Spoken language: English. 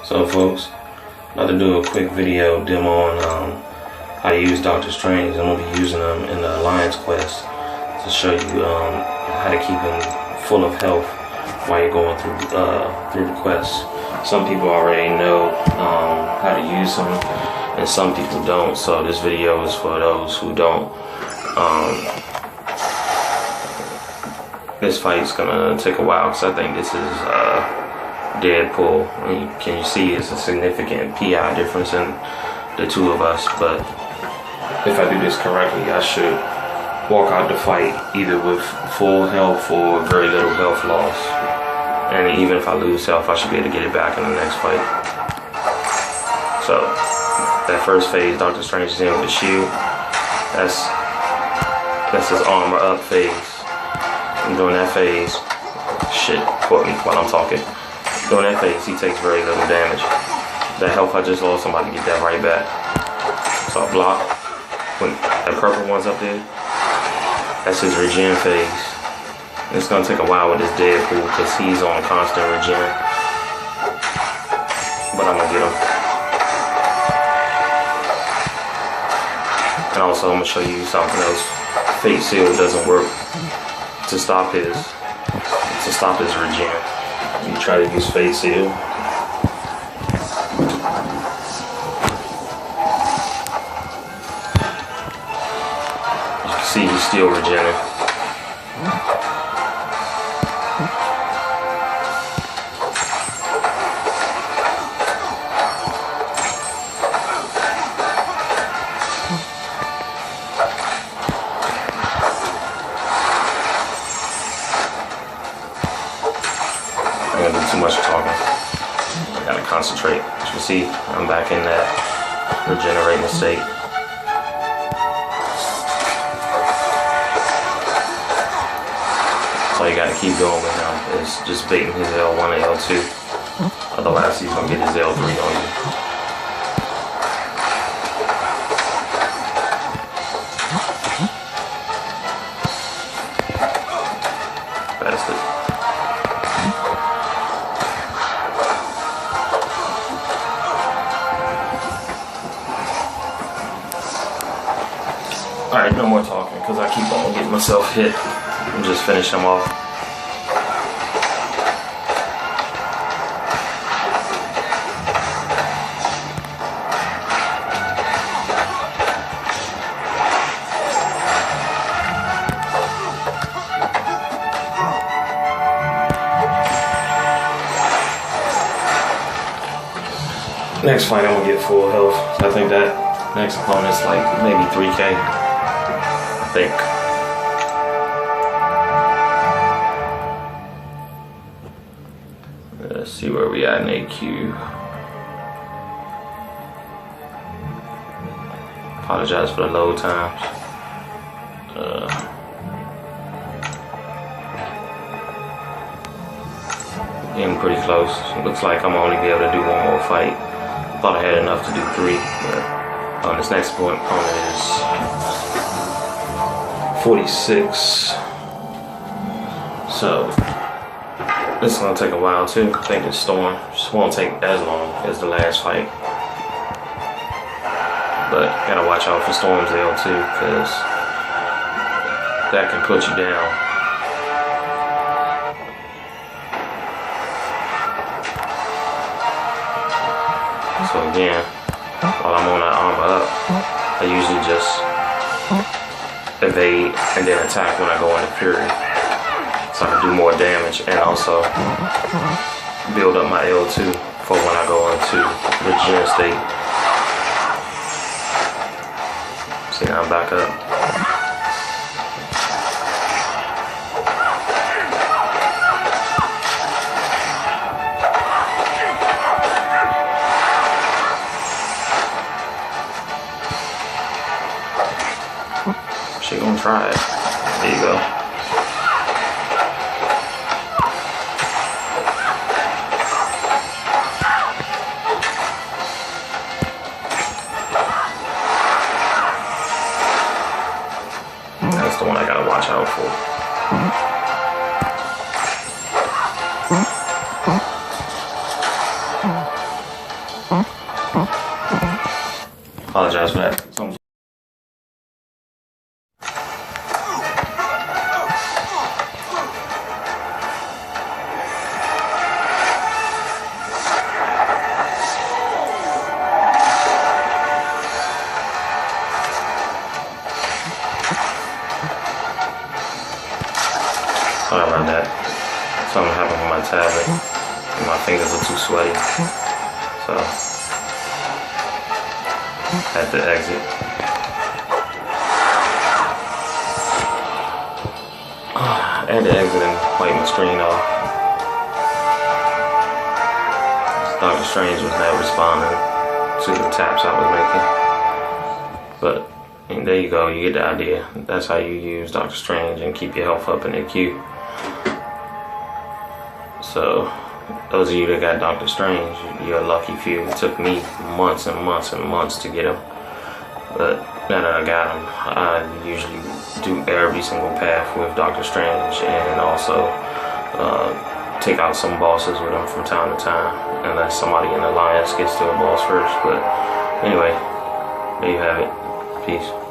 So folks, about to do a quick video demo on how to use Doctor Strange. I'm going to be using them in the Alliance Quest to show you how to keep him full of health while you're going through the quest. Some people already know how to use them, and some people don't, so this video is for those who don't. This fight's gonna take a while because I think this is Deadpool. Can you see it's a significant PI difference in the two of us, but if I do this correctly, I should walk out the fight either with full health or very little health loss. And even if I lose health, I should be able to get it back in the next fight. So that first phase, Doctor Strange is in with the shield. That's his armor up phase. And during that phase, shit, quote me while I'm talking. During that phase, he takes very little damage. That health I just lost, I'm about to get that right back. So I block. When that purple one's up there, that's his regen phase. And it's gonna take a while with this Deadpool because he's on constant regen. But I'm gonna get him. And also I'm gonna show you something else. Fate Seal doesn't work to stop his regen. You try to use Fate Seal. You can see he's still regenerating. I don't do too much talking. I gotta concentrate. As you see, I'm back in that regenerating state. So you gotta keep going with him. Is just baiting his L1 and L2. Otherwise, he's gonna get his L3 on you. Bastard. Alright, no more talking because I keep on getting myself hit. I'm just finishing them off. Next fight I'm gonna get full health. So I think that next opponent's like maybe 3K. I think. Let's see where we at in AQ. Apologize for the load times. Getting pretty close. It looks like I'm only be able to do one more fight. Thought I had enough to do 3, but this next opponent is 46. So this is gonna take a while too. I think the storm just won't take as long as the last fight. But gotta watch out for Storm's L2 because that can put you down. So again, while I'm on that armor up, I usually just evade and then attack when I go into Fury. So I can do more damage and also build up my L2 for when I go into regen state. See, now I'm back up. She gonna try it. There you go. That's the one I gotta watch out for. Apologize for that. Sorry about that. Something happened with my tablet. My fingers are too sweaty. So, had to exit. I had to exit and wipe my screen off. Dr. Strange was not responding to the taps I was making. But there you go, you get the idea. That's how you use Dr. Strange and keep your health up in the queue. So, those of you that got Dr. Strange, you're a lucky few. It took me months and months and months to get him. But now that I got him, I usually do every single path with Dr. Strange and also take out some bosses with him from time to time, unless somebody in the Alliance gets to a boss first. But anyway, there you have it. Peace.